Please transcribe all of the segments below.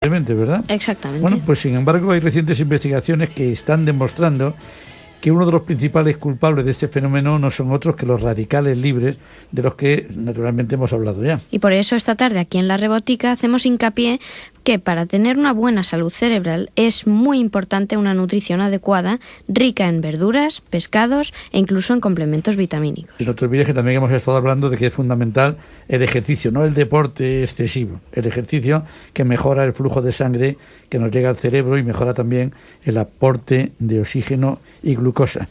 ¿Verdad? Exactamente. Bueno, pues sin embargo hay recientes investigaciones que están demostrando que uno de los principales culpables de este fenómeno no son otros que los radicales libres, de los que naturalmente hemos hablado ya. Y por eso esta tarde aquí en La Rebotica hacemos hincapié que para tener una buena salud cerebral es muy importante una nutrición adecuada, rica en verduras, pescados e incluso en complementos vitamínicos. Y no te olvides que también hemos estado hablando de que es fundamental el ejercicio, no el deporte excesivo, el ejercicio que mejora el flujo de sangre que nos llega al cerebro y mejora también el aporte de oxígeno y glucosa.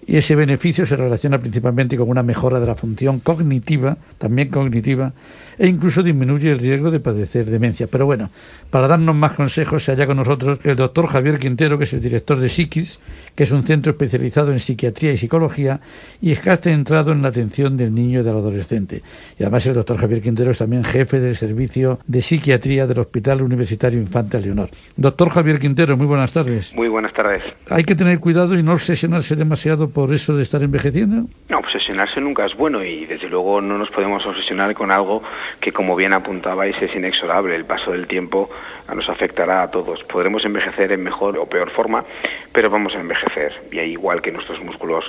Y ese beneficio se relaciona principalmente con una mejora de la función cognitiva, también cognitiva, e incluso disminuye el riesgo de padecer demencia. Pero bueno, para darnos más consejos se halla con nosotros el doctor Javier Quintero, que es el director de Psiquis, que es un centro especializado en psiquiatría y psicología, y es que ha centrado en la atención del niño y del adolescente. Y además el doctor Javier Quintero es también jefe del servicio de psiquiatría del Hospital Universitario Infante Leonor. Doctor Javier Quintero, muy buenas tardes. Muy buenas tardes. Hay que tener cuidado y no obsesionarse demasiado por eso de estar envejeciendo. No, obsesionarse nunca es bueno y desde luego no nos podemos obsesionar con algo que, como bien apuntabais, es inexorable. El paso del tiempo nos afectará a todos. Podremos envejecer en mejor o peor forma, pero vamos a envejecer. Y igual que nuestros músculos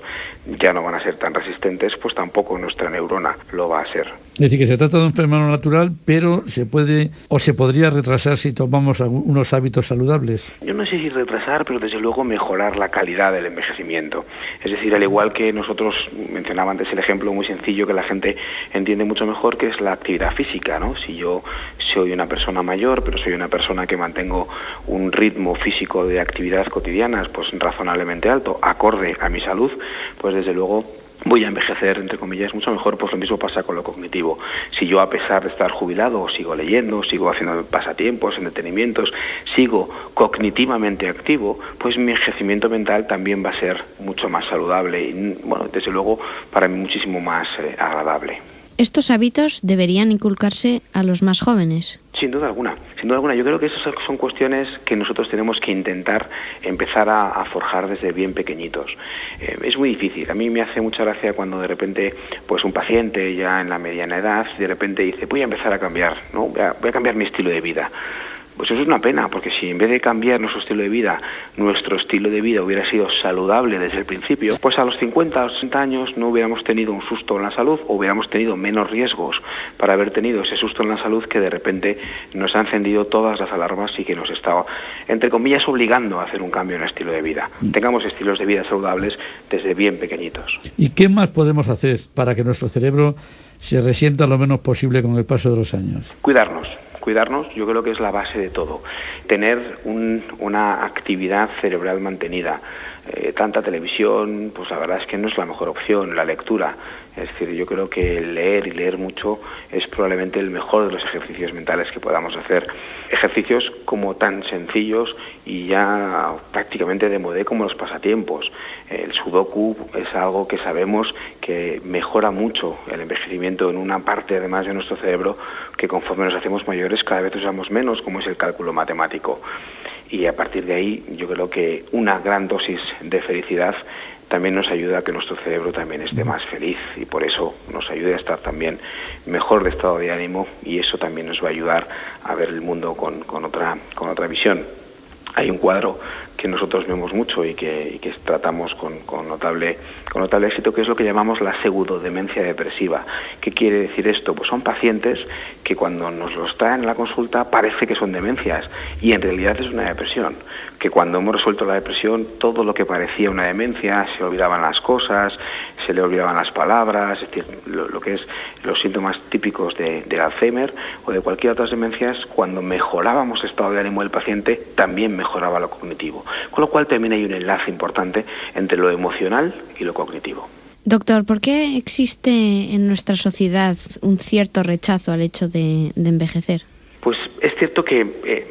ya no van a ser tan resistentes, pues tampoco nuestra neurona lo va a ser. Es decir, que se trata de un fenómeno natural, pero se puede o se podría retrasar si tomamos unos hábitos saludables. Yo no sé si retrasar, pero desde luego mejorar la calidad del envejecimiento. Es decir, al igual que nosotros, mencionaba antes el ejemplo muy sencillo que la gente entiende mucho mejor, que es la actividad física, ¿no? Si yo soy una persona mayor, pero soy una persona que mantengo un ritmo físico de actividad cotidianas pues razonablemente alto, acorde a mi salud, pues desde luego voy a envejecer, entre comillas, mucho mejor. Pues lo mismo pasa con lo cognitivo. Si yo, a pesar de estar jubilado, sigo leyendo, sigo haciendo pasatiempos, entretenimientos, sigo cognitivamente activo, pues mi envejecimiento mental también va a ser mucho más saludable y, bueno, desde luego, para mí muchísimo más agradable. ¿Estos hábitos deberían inculcarse a los más jóvenes? Sin duda alguna, sin duda alguna. Yo creo que esas son cuestiones que nosotros tenemos que intentar empezar a forjar desde bien pequeñitos. Es muy difícil. A mí me hace mucha gracia cuando de repente, pues un paciente ya en la mediana edad, de repente dice, voy a empezar a cambiar, ¿no? Voy a cambiar mi estilo de vida. Pues eso es una pena, porque si en vez de cambiar nuestro estilo de vida hubiera sido saludable desde el principio, pues a los 50 o 60 años no hubiéramos tenido un susto en la salud o hubiéramos tenido menos riesgos para haber tenido ese susto en la salud que de repente nos ha encendido todas las alarmas y que nos está, entre comillas, obligando a hacer un cambio en el estilo de vida. Tengamos estilos de vida saludables desde bien pequeñitos. ¿Y qué más podemos hacer para que nuestro cerebro se resienta lo menos posible con el paso de los años? Cuidarnos, yo creo que es la base de todo. Tener una actividad cerebral mantenida. Tanta televisión, pues la verdad es que no es la mejor opción. La lectura, es decir, yo creo que leer y leer mucho es probablemente el mejor de los ejercicios mentales que podamos hacer. Ejercicios como tan sencillos y ya prácticamente de modé como los pasatiempos. El sudoku es algo que sabemos que mejora mucho el envejecimiento en una parte además de nuestro cerebro que conforme nos hacemos mayores cada vez usamos menos, como es el cálculo matemático. Y a partir de ahí yo creo que una gran dosis de felicidad también nos ayuda a que nuestro cerebro también esté más feliz y por eso nos ayude a estar también mejor de estado de ánimo y eso también nos va a ayudar a ver el mundo con otra visión. Hay un cuadro que nosotros vemos mucho y que tratamos con notable éxito, que es lo que llamamos la pseudodemencia depresiva. ¿Qué quiere decir esto? Pues son pacientes que cuando nos los traen en la consulta parece que son demencias y en realidad es una depresión. Que cuando hemos resuelto la depresión, todo lo que parecía una demencia, se olvidaban las cosas, se le olvidaban las palabras, es decir, lo que es los síntomas típicos del Alzheimer o de cualquier otra demencias, cuando mejorábamos el estado de ánimo del paciente, también mejoraba lo cognitivo. Con lo cual también hay un enlace importante entre lo emocional y lo cognitivo. Doctor, ¿por qué existe en nuestra sociedad un cierto rechazo al hecho de envejecer? Pues es cierto que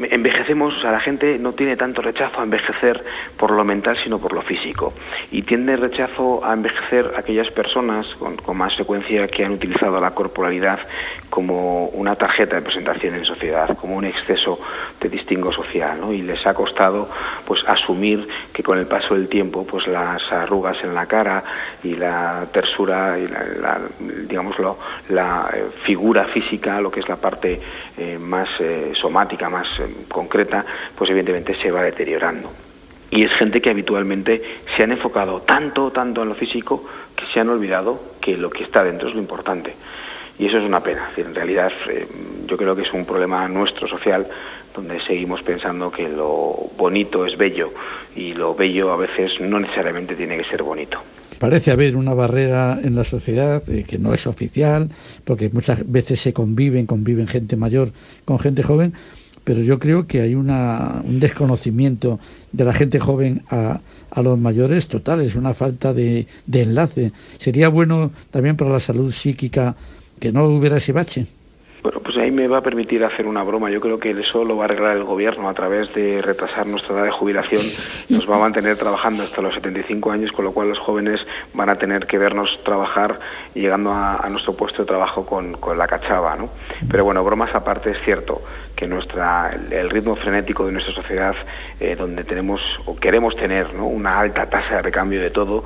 envejecemos, o sea, la gente no tiene tanto rechazo a envejecer por lo mental, sino por lo físico. Y tiende rechazo a envejecer aquellas personas con más frecuencia que han utilizado la corporalidad como una tarjeta de presentación en sociedad, como un exceso de distingo social, ¿no? Y les ha costado pues asumir que con el paso del tiempo pues las arrugas en la cara y la tersura y la figura física, lo que es la parte más más somática, más concreta, pues evidentemente se va deteriorando. Y es gente que habitualmente se han enfocado tanto en lo físico que se han olvidado que lo que está dentro es lo importante. Y eso es una pena. En realidad yo creo que es un problema nuestro social, donde seguimos pensando que lo bonito es bello y lo bello a veces no necesariamente tiene que ser bonito. Parece haber una barrera en la sociedad que no es oficial, porque muchas veces se conviven gente mayor con gente joven, pero yo creo que hay un desconocimiento de la gente joven a los mayores total, es una falta de enlace. Sería bueno también para la salud psíquica que no hubiera ese bache. Bueno, pues ahí me va a permitir hacer una broma. Yo creo que eso lo va a arreglar el gobierno a través de retrasar nuestra edad de jubilación. Nos va a mantener trabajando hasta los 75 años, con lo cual los jóvenes van a tener que vernos trabajar llegando a nuestro puesto de trabajo con la cachava, ¿no? Pero bueno, bromas aparte, es cierto que el ritmo frenético de nuestra sociedad, donde tenemos o queremos tener, ¿no?, una alta tasa de recambio de todo,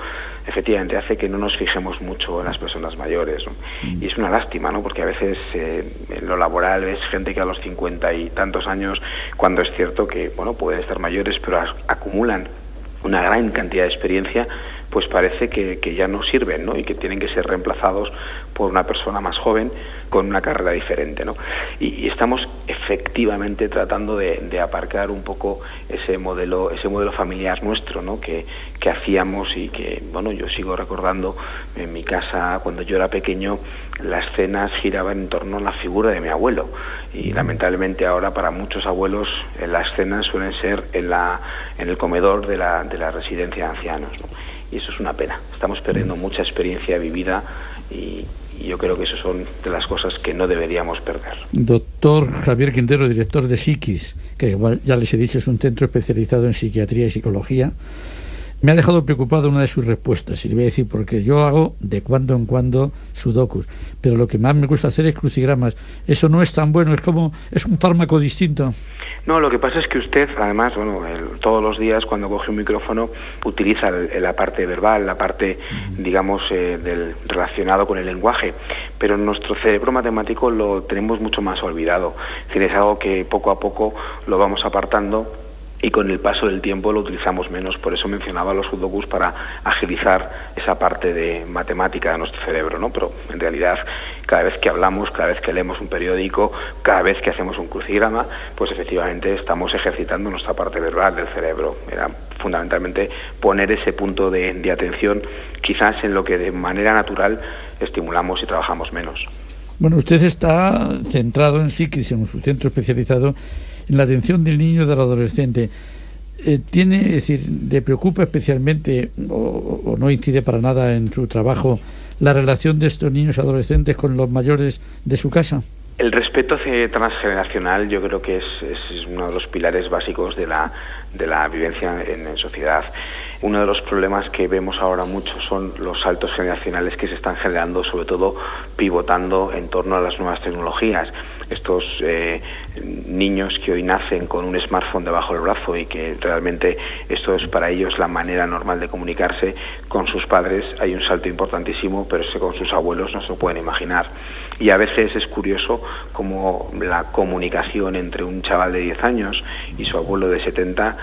efectivamente hace que no nos fijemos mucho en las personas mayores, ¿no? Y es una lástima, ¿no?, porque a veces en lo laboral ves gente que a los 50 y tantos años, cuando es cierto que, bueno, pueden estar mayores, pero acumulan una gran cantidad de experiencia, pues parece que ya no sirven, ¿no?, y que tienen que ser reemplazados por una persona más joven con una carrera diferente, ¿no? Y estamos efectivamente tratando de aparcar un poco ese modelo familiar nuestro, ¿no?, que hacíamos y que, bueno, yo sigo recordando en mi casa cuando yo era pequeño, las cenas giraban en torno a la figura de mi abuelo, y lamentablemente ahora para muchos abuelos las cenas suelen ser en el comedor de la residencia de ancianos, ¿no? Y eso es una pena. Estamos perdiendo mucha experiencia vivida y yo creo que eso son de las cosas que no deberíamos perder. Doctor Javier Quintero, director de Psiquis, que igual ya les he dicho es un centro especializado en psiquiatría y psicología, me ha dejado preocupado una de sus respuestas, y le voy a decir porque yo hago de cuando en cuando sudokus, pero lo que más me gusta hacer es crucigramas. Eso no es tan bueno, es un fármaco distinto. No, lo que pasa es que usted, además, bueno, todos los días cuando coge un micrófono utiliza la parte verbal, la parte, digamos, relacionado con el lenguaje, pero nuestro cerebro matemático lo tenemos mucho más olvidado. Es decir, es algo que poco a poco lo vamos apartando y con el paso del tiempo lo utilizamos menos. Por eso mencionaba los sudokus, para agilizar esa parte de matemática de nuestro cerebro, ¿no? Pero en realidad cada vez que hablamos, cada vez que leemos un periódico, cada vez que hacemos un crucigrama, pues efectivamente estamos ejercitando nuestra parte verbal del cerebro. Era fundamentalmente poner ese punto de atención quizás en lo que de manera natural estimulamos y trabajamos menos. Bueno, usted está centrado en Psiquis, en su centro especializado en la atención del niño y del adolescente. Es decir, ¿le preocupa especialmente o no incide para nada en su trabajo la relación de estos niños y adolescentes con los mayores de su casa? El respeto transgeneracional yo creo que es uno de los pilares básicos de la vivencia en sociedad. Uno de los problemas que vemos ahora mucho son los saltos generacionales que se están generando, sobre todo pivotando en torno a las nuevas tecnologías. Estos niños que hoy nacen con un smartphone debajo del brazo y que realmente esto es para ellos la manera normal de comunicarse con sus padres, hay un salto importantísimo, pero ese con sus abuelos no se lo pueden imaginar. Y a veces es curioso cómo la comunicación entre un chaval de 10 años y su abuelo de 70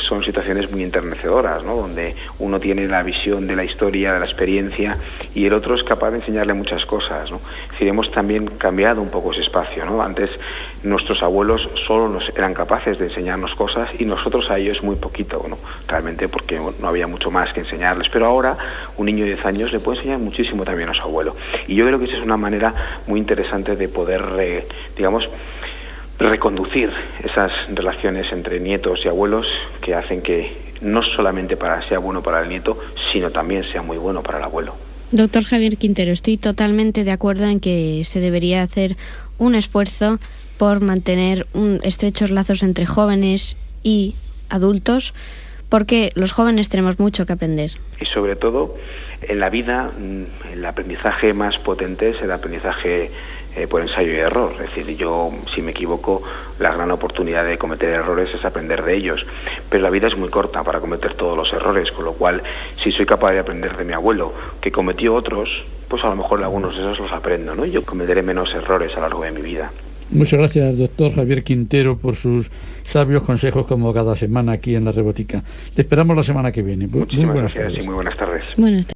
son situaciones muy enternecedoras, ¿no?, donde uno tiene la visión de la historia, de la experiencia, y el otro es capaz de enseñarle muchas cosas, ¿no? Es decir, hemos también cambiado un poco ese espacio, ¿no? Antes nuestros abuelos solo nos eran capaces de enseñarnos cosas y nosotros a ellos muy poquito, ¿no?, realmente porque no había mucho más que enseñarles. Pero ahora un niño de 10 años le puede enseñar muchísimo también a su abuelo. Y yo creo que esa es una manera muy interesante de poder, reconducir esas relaciones entre nietos y abuelos, que hacen que no solamente sea bueno para el nieto, sino también sea muy bueno para el abuelo. Doctor Javier Quintero, estoy totalmente de acuerdo en que se debería hacer un esfuerzo por mantener estrechos lazos entre jóvenes y adultos, porque los jóvenes tenemos mucho que aprender. Y sobre todo, en la vida, el aprendizaje más potente es el aprendizaje por ensayo y error. Es decir, yo, si me equivoco, la gran oportunidad de cometer errores es aprender de ellos. Pero la vida es muy corta para cometer todos los errores, con lo cual, si soy capaz de aprender de mi abuelo, que cometió otros, pues a lo mejor algunos de esos los aprendo, ¿no? Y yo cometeré menos errores a lo largo de mi vida. Muchas gracias, doctor Javier Quintero, por sus sabios consejos como cada semana aquí en La Rebotica. Te esperamos la semana que viene. Muy buenas tardes. Y muy buenas tardes. Buenas tardes.